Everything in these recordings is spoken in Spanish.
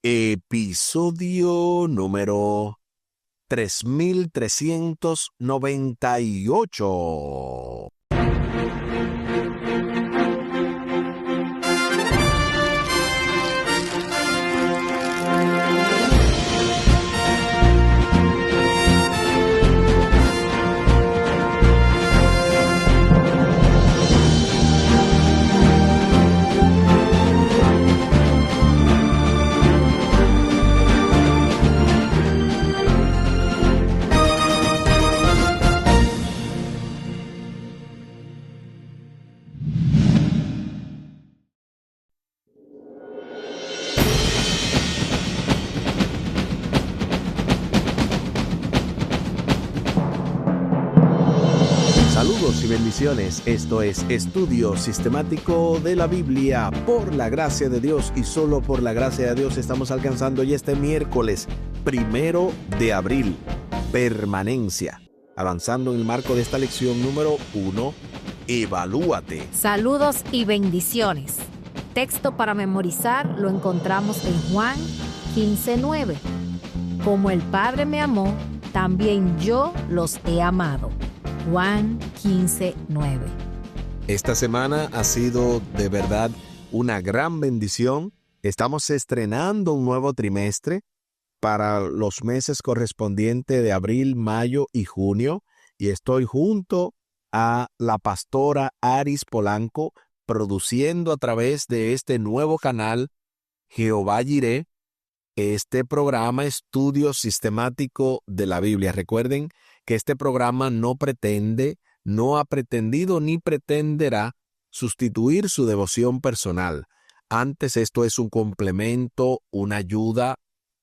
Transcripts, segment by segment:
Episodio número 3398. Saludos y bendiciones. Esto es Estudio Sistemático de la Biblia. Por la gracia de Dios y solo por la gracia de Dios estamos alcanzando ya este miércoles 1 de abril. Permanencia. Avanzando en el marco de esta lección número 1, evalúate. Saludos y bendiciones. Texto para memorizar lo encontramos en Juan 15:9. Como el Padre me amó, también yo los he amado. Juan 15:9. Esta semana ha sido de verdad una gran bendición. Estamos estrenando un nuevo trimestre para los meses correspondientes de abril, mayo y junio. Y estoy junto a la pastora Aris Polanco produciendo a través de este nuevo canal, Jehová Jireh, este programa Estudio Sistemático de la Biblia. Recuerden que este programa no ha pretendido ni pretenderá sustituir su devoción personal. Antes, esto es un complemento, una ayuda,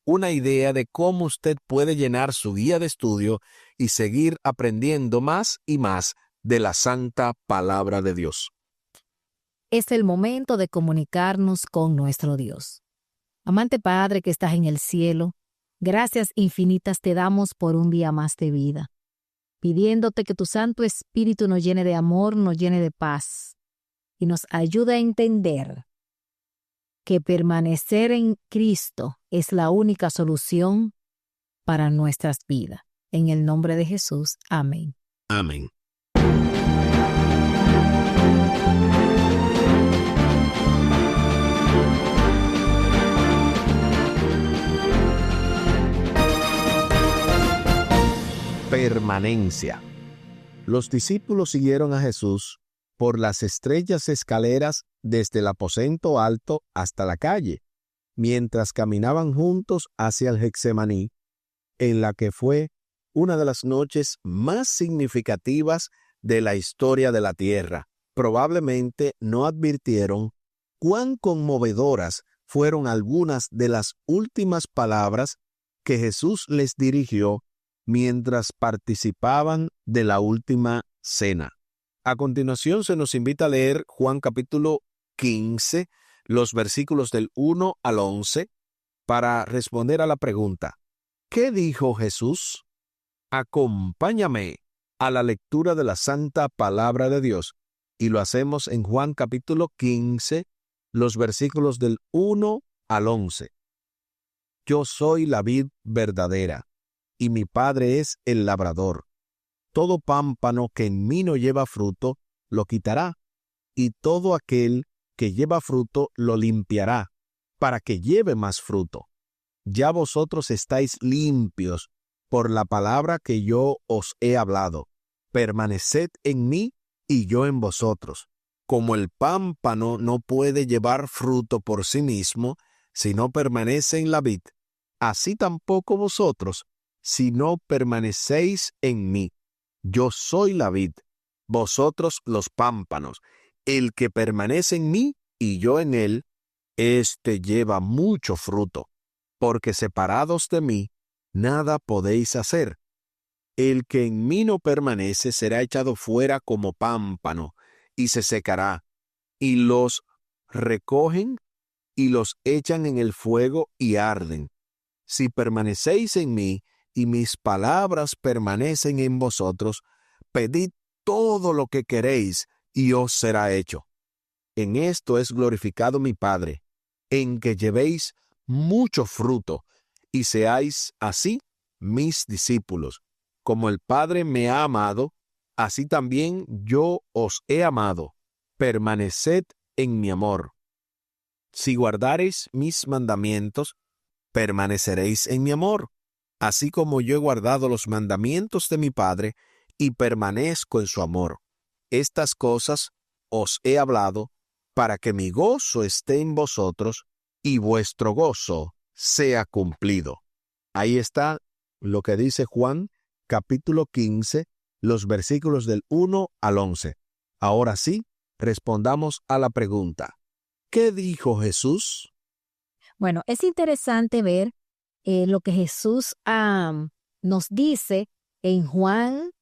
una idea de cómo usted puede llenar su guía de estudio y seguir aprendiendo más y más de la santa palabra de Dios. Es el momento de comunicarnos con nuestro Dios. Amante Padre que estás en el cielo, gracias infinitas te damos por un día más de vida, pidiéndote que tu Santo Espíritu nos llene de amor, nos llene de paz y nos ayude a entender que permanecer en Cristo es la única solución para nuestras vidas. En el nombre de Jesús, amén. Amén. Permanencia. Los discípulos siguieron a Jesús por las estrechas escaleras desde el aposento alto hasta la calle, mientras caminaban juntos hacia el Getsemaní, en la que fue una de las noches más significativas de la historia de la tierra. Probablemente no advirtieron cuán conmovedoras fueron algunas de las últimas palabras que Jesús les dirigió mientras participaban de la última cena. A continuación se nos invita a leer Juan capítulo 15, los versículos del 1 al 11, para responder a la pregunta: ¿qué dijo Jesús? Acompáñame a la lectura de la santa palabra de Dios, y lo hacemos en Juan capítulo 15, los versículos del 1 al 11. Yo soy la vid verdadera, y mi Padre es el labrador. Todo pámpano que en mí no lleva fruto, lo quitará, y todo aquel que lleva fruto, lo limpiará, para que lleve más fruto. Ya vosotros estáis limpios por la palabra que yo os he hablado. Permaneced en mí, y yo en vosotros. Como el pámpano no puede llevar fruto por sí mismo, si no permanece en la vid, así tampoco vosotros, si no permanecéis en mí. Yo soy la vid, vosotros los pámpanos. El que permanece en mí y yo en él, éste lleva mucho fruto, porque separados de mí, nada podéis hacer. El que en mí no permanece será echado fuera como pámpano, y se secará, y los recogen y los echan en el fuego y arden. Si permanecéis en mí, y mis palabras permanecen en vosotros, pedid todo lo que queréis, y os será hecho. En esto es glorificado mi Padre, en que llevéis mucho fruto, y seáis así mis discípulos. Como el Padre me ha amado, así también yo os he amado. Permaneced en mi amor. Si guardareis mis mandamientos, permaneceréis en mi amor, así como yo he guardado los mandamientos de mi Padre y permanezco en su amor. Estas cosas os he hablado para que mi gozo esté en vosotros y vuestro gozo sea cumplido. Ahí está lo que dice Juan, capítulo 15, los versículos del 1 al 11. Ahora sí, respondamos a la pregunta: ¿qué dijo Jesús? Bueno, es interesante ver lo que Jesús nos dice en Juan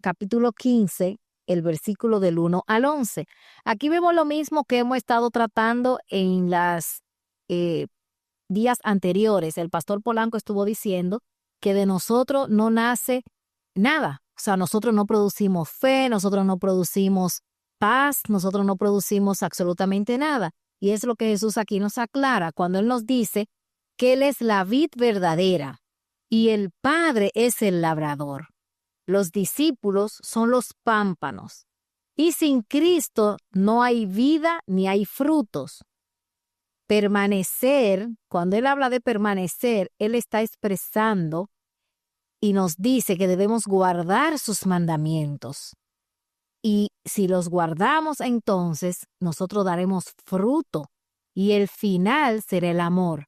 capítulo 15, el versículo del 1 al 11. Aquí vemos lo mismo que hemos estado tratando en las días anteriores. El pastor Polanco estuvo diciendo que de nosotros no nace nada. O sea, nosotros no producimos fe, nosotros no producimos paz, nosotros no producimos absolutamente nada. Y es lo que Jesús aquí nos aclara cuando Él nos dice que Él es la vid verdadera y el Padre es el labrador. Los discípulos son los pámpanos. Y sin Cristo no hay vida ni hay frutos. Permanecer, cuando Él habla de permanecer, Él está expresando y nos dice que debemos guardar sus mandamientos. Y si los guardamos, entonces nosotros daremos fruto y el final será el amor.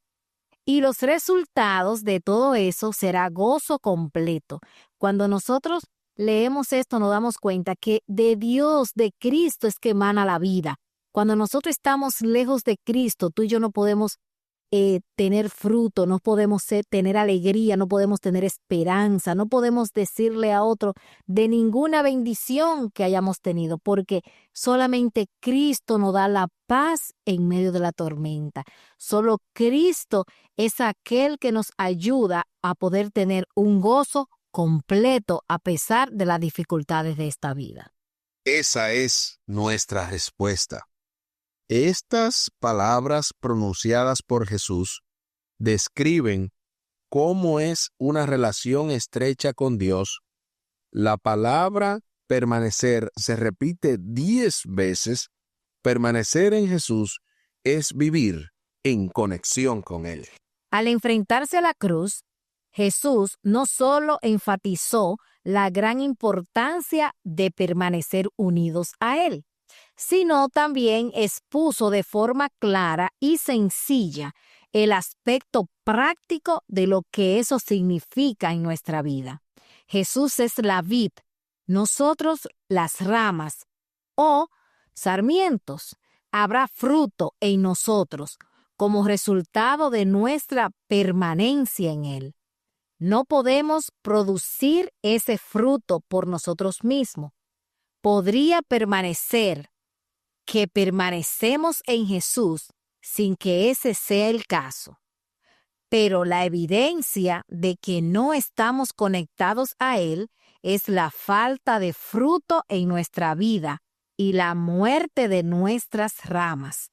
Y los resultados de todo eso será gozo completo. Cuando nosotros leemos esto, nos damos cuenta que de Dios, de Cristo, es que emana la vida. Cuando nosotros estamos lejos de Cristo, tú y yo no podemos tener fruto, no podemos tener alegría, no podemos tener esperanza, no podemos decirle a otro de ninguna bendición que hayamos tenido, porque solamente Cristo nos da la paz en medio de la tormenta. Solo Cristo es aquel que nos ayuda a poder tener un gozo completo a pesar de las dificultades de esta vida. Esa es nuestra respuesta. Estas palabras pronunciadas por Jesús describen cómo es una relación estrecha con Dios. La palabra permanecer se repite 10 veces. Permanecer en Jesús es vivir en conexión con Él. Al enfrentarse a la cruz, Jesús no solo enfatizó la gran importancia de permanecer unidos a Él, sino también expuso de forma clara y sencilla el aspecto práctico de lo que eso significa en nuestra vida. Jesús es la vid, nosotros las ramas o sarmientos. Habrá fruto en nosotros como resultado de nuestra permanencia en Él. No podemos producir ese fruto por nosotros mismos. Podría permanecer que permanecemos en Jesús sin que ese sea el caso. Pero la evidencia de que no estamos conectados a Él es la falta de fruto en nuestra vida y la muerte de nuestras ramas.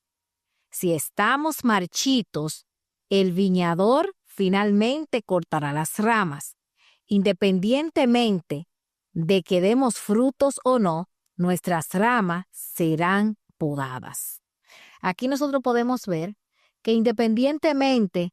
Si estamos marchitos, el viñador finalmente cortará las ramas. Independientemente de que demos frutos o no, nuestras ramas serán podadas. Aquí nosotros podemos ver que independientemente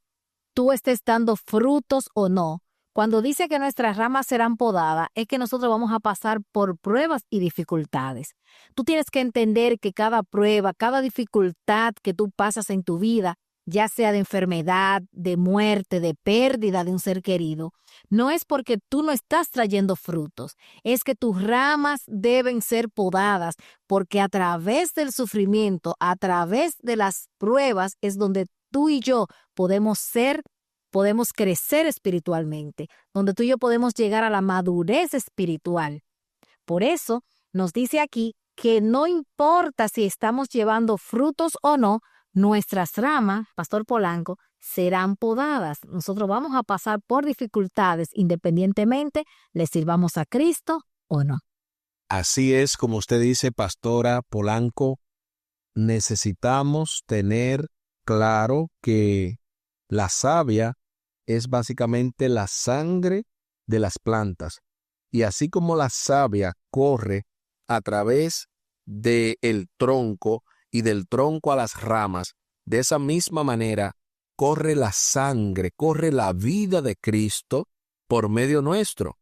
tú estés dando frutos o no, cuando dice que nuestras ramas serán podadas, es que nosotros vamos a pasar por pruebas y dificultades. Tú tienes que entender que cada prueba, cada dificultad que tú pasas en tu vida, ya sea de enfermedad, de muerte, de pérdida de un ser querido, no es porque tú no estás trayendo frutos, es que tus ramas deben ser podadas, porque a través del sufrimiento, a través de las pruebas, es donde tú y yo podemos crecer espiritualmente, donde tú y yo podemos llegar a la madurez espiritual. Por eso nos dice aquí que no importa si estamos llevando frutos o no, nuestras ramas, Pastor Polanco, serán podadas. Nosotros vamos a pasar por dificultades independientemente le sirvamos a Cristo o no. Así es como usted dice, Pastora Polanco, necesitamos tener claro que La savia es básicamente la sangre de las plantas. Y así como la savia corre a través del tronco y del tronco a las ramas, de esa misma manera corre la sangre, corre la vida de Cristo por medio nuestro.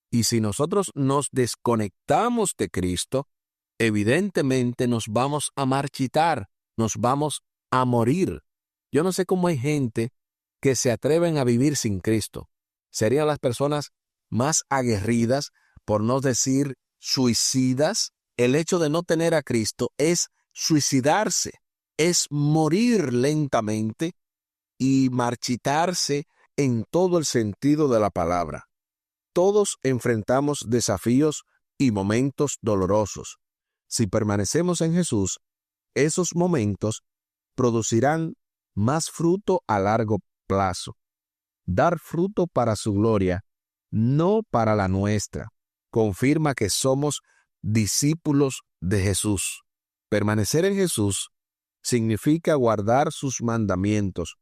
Y si nosotros nos desconectamos de Cristo, evidentemente nos vamos a marchitar, nos vamos a morir. Yo no sé cómo hay gente que se atreven a vivir sin Cristo. Serían las personas más aguerridas, por no decir suicidas. El hecho de no tener a Cristo es suicidarse, es morir lentamente y marchitarse en todo el sentido de la palabra. Todos enfrentamos desafíos y momentos dolorosos. Si permanecemos en Jesús, esos momentos producirán más fruto a largo plazo. Dar fruto para su gloria, no para la nuestra, confirma que somos discípulos de Jesús. Permanecer en Jesús significa guardar sus mandamientos,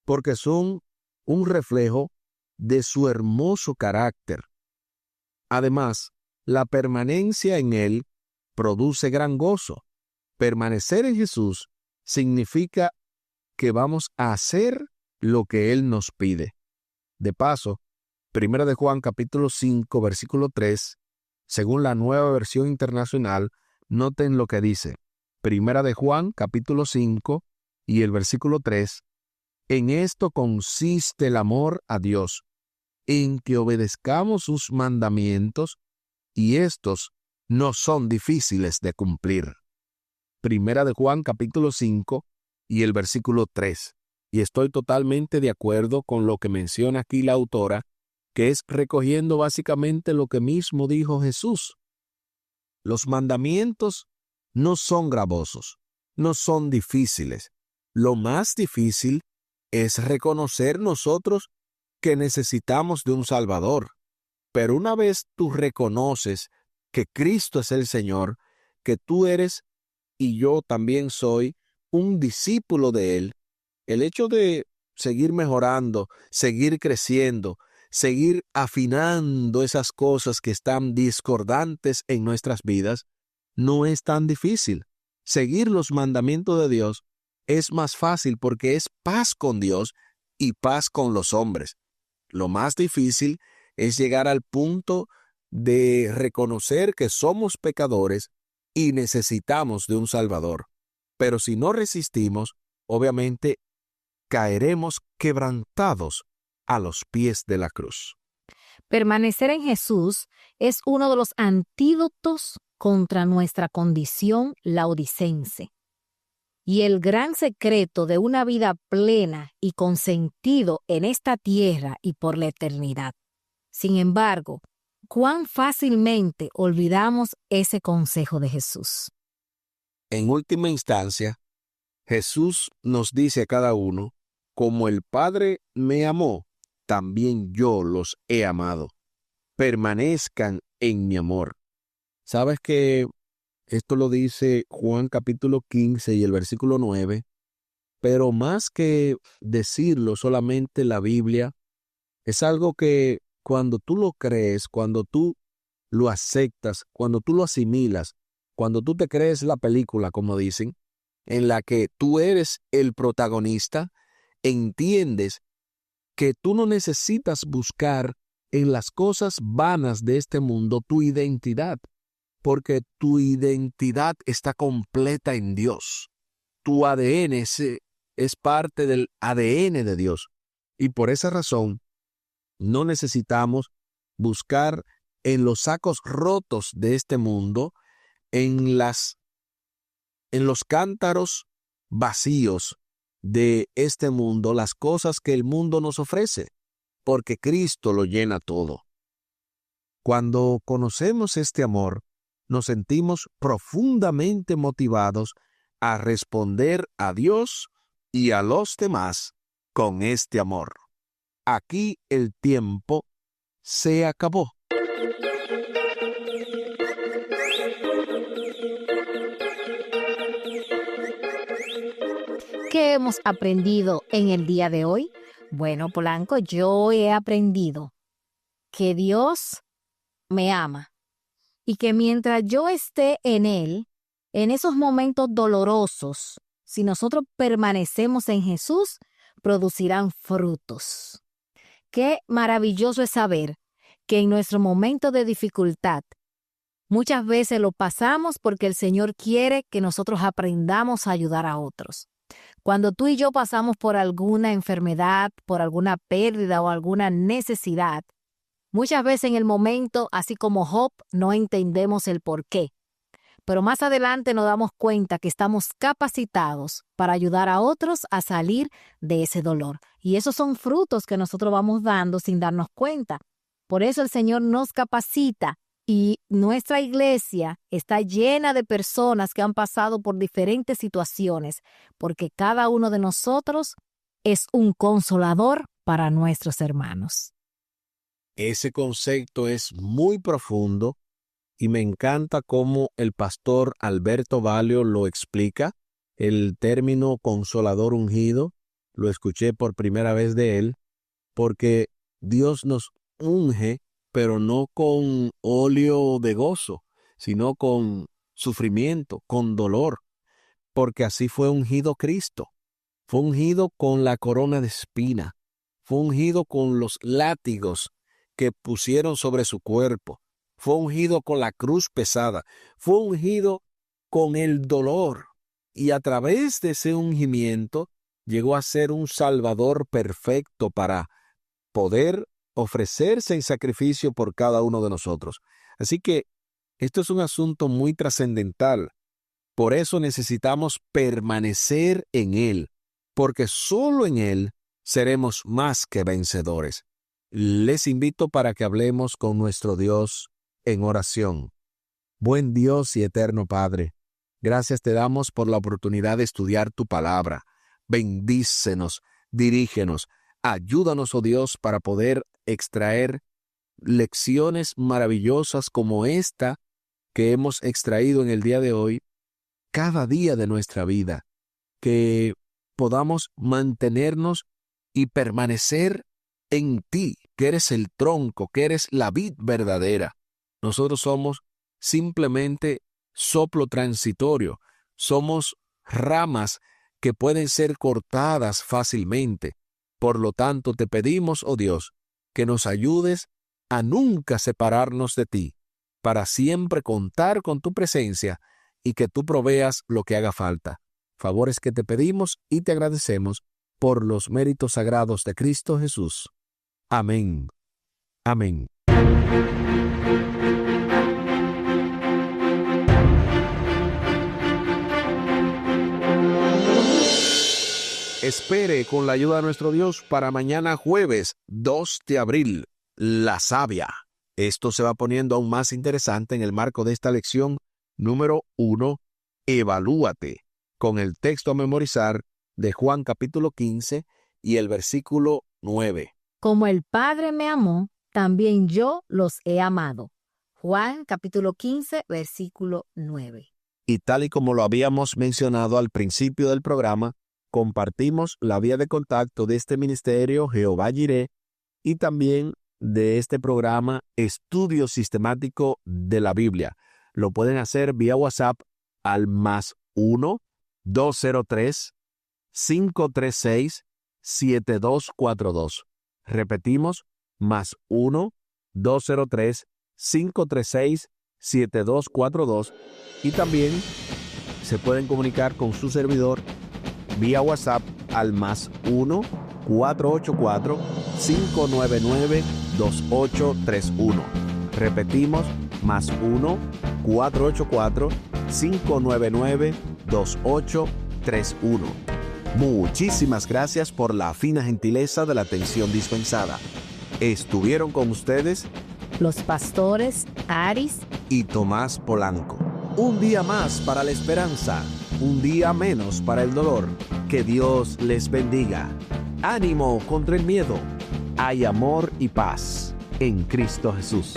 porque son un reflejo de su hermoso carácter. Además, la permanencia en Él produce gran gozo. Permanecer en Jesús significa que vamos a hacer lo que Él nos pide. De paso, 1 de Juan capítulo 5, versículo 3, según la Nueva Versión Internacional, noten lo que dice. 1 de Juan capítulo 5 y el versículo 3, en esto consiste el amor a Dios, en que obedezcamos sus mandamientos, y estos no son difíciles de cumplir. 1 de Juan capítulo 5 y el versículo 3. Y estoy totalmente de acuerdo con lo que menciona aquí la autora, que es recogiendo básicamente lo que mismo dijo Jesús. Los mandamientos no son gravosos, no son difíciles. Lo más difícil es reconocer nosotros que necesitamos de un Salvador. Pero una vez tú reconoces que Cristo es el Señor, que tú eres y yo también soy un discípulo de Él, el hecho de seguir mejorando, seguir creciendo, seguir afinando esas cosas que están discordantes en nuestras vidas, no es tan difícil. Seguir los mandamientos de Dios es más fácil porque es paz con Dios y paz con los hombres. Lo más difícil es llegar al punto de reconocer que somos pecadores y necesitamos de un Salvador. Pero si no resistimos, obviamente caeremos quebrantados a los pies de la cruz. Permanecer en Jesús es uno de los antídotos contra nuestra condición laodicense. Y el gran secreto de una vida plena y con sentido en esta tierra y por la eternidad. Sin embargo, cuán fácilmente olvidamos ese consejo de Jesús. En última instancia, Jesús nos dice a cada uno, como el Padre me amó, también yo los he amado. Permanezcan en mi amor. ¿Sabes que esto lo dice Juan capítulo 15 y el versículo 9? Pero más que decirlo solamente la Biblia, es algo que cuando tú lo crees, cuando tú lo aceptas, cuando tú lo asimilas, cuando tú te crees la película, como dicen, en la que tú eres el protagonista, entiendes que tú no necesitas buscar en las cosas vanas de este mundo tu identidad, porque tu identidad está completa en Dios. Tu ADN es parte del ADN de Dios. Y por esa razón, no necesitamos buscar en los sacos rotos de este mundo, en los cántaros vacíos de este mundo, las cosas que el mundo nos ofrece, porque Cristo lo llena todo. Cuando conocemos este amor, nos sentimos profundamente motivados a responder a Dios y a los demás con este amor. Aquí el tiempo se acabó. ¿Qué hemos aprendido en el día de hoy? Bueno, Polanco, yo he aprendido que Dios me ama y que mientras yo esté en Él, en esos momentos dolorosos, si nosotros permanecemos en Jesús, producirán frutos. Qué maravilloso es saber que en nuestro momento de dificultad, muchas veces lo pasamos porque el Señor quiere que nosotros aprendamos a ayudar a otros. Cuando tú y yo pasamos por alguna enfermedad, por alguna pérdida o alguna necesidad, muchas veces en el momento, así como Job, no entendemos el por qué. Pero más adelante nos damos cuenta que estamos capacitados para ayudar a otros a salir de ese dolor. Y esos son frutos que nosotros vamos dando sin darnos cuenta. Por eso el Señor nos capacita y nuestra iglesia está llena de personas que han pasado por diferentes situaciones, porque cada uno de nosotros es un consolador para nuestros hermanos. Ese concepto es muy profundo y me encanta cómo el pastor Alberto Valio lo explica. El término consolador ungido lo escuché por primera vez de él, porque Dios nos unge, pero no con óleo de gozo, sino con sufrimiento, con dolor, porque así fue ungido Cristo. Fue ungido con la corona de espina, fue ungido con los látigos que pusieron sobre su cuerpo, fue ungido con la cruz pesada, fue ungido con el dolor, y a través de ese ungimiento llegó a ser un Salvador perfecto para poder ofrecerse en sacrificio por cada uno de nosotros. Así que esto es un asunto muy trascendental. Por eso necesitamos permanecer en Él, porque solo en Él seremos más que vencedores. Les invito para que hablemos con nuestro Dios en oración. Buen Dios y eterno Padre, gracias te damos por la oportunidad de estudiar tu palabra. Bendícenos, dirígenos, ayúdanos, oh Dios, para poder extraer lecciones maravillosas como esta que hemos extraído en el día de hoy, cada día de nuestra vida, que podamos mantenernos y permanecer en ti, que eres el tronco, que eres la vid verdadera. Nosotros somos simplemente soplo transitorio, somos ramas que pueden ser cortadas fácilmente. Por lo tanto, te pedimos, oh Dios, que nos ayudes a nunca separarnos de ti, para siempre contar con tu presencia y que tú proveas lo que haga falta. Favores que te pedimos y te agradecemos por los méritos sagrados de Cristo Jesús. Amén. Amén. Espere con la ayuda de nuestro Dios para mañana jueves 2 de abril, la savia. Esto se va poniendo aún más interesante en el marco de esta lección número 1, Evalúate, con el texto a memorizar de Juan capítulo 15 y el versículo 9. Como el Padre me amó, también yo los he amado. Juan capítulo 15, versículo 9. Y tal y como lo habíamos mencionado al principio del programa, compartimos la vía de contacto de este ministerio Jehová Jireh y también de este programa Estudio Sistemático de la Biblia. Lo pueden hacer vía WhatsApp al +1 203 536 7242. Repetimos, +1 203 536 7242. Y también se pueden comunicar con su servidor vía WhatsApp al +1 484 599 2831. Repetimos, +1 484 599 2831. Muchísimas gracias por la fina gentileza de la atención dispensada. Estuvieron con ustedes los pastores Aris y Tomás Polanco. Un día más para la esperanza, un día menos para el dolor. Que Dios les bendiga. Ánimo contra el miedo. Hay amor y paz en Cristo Jesús.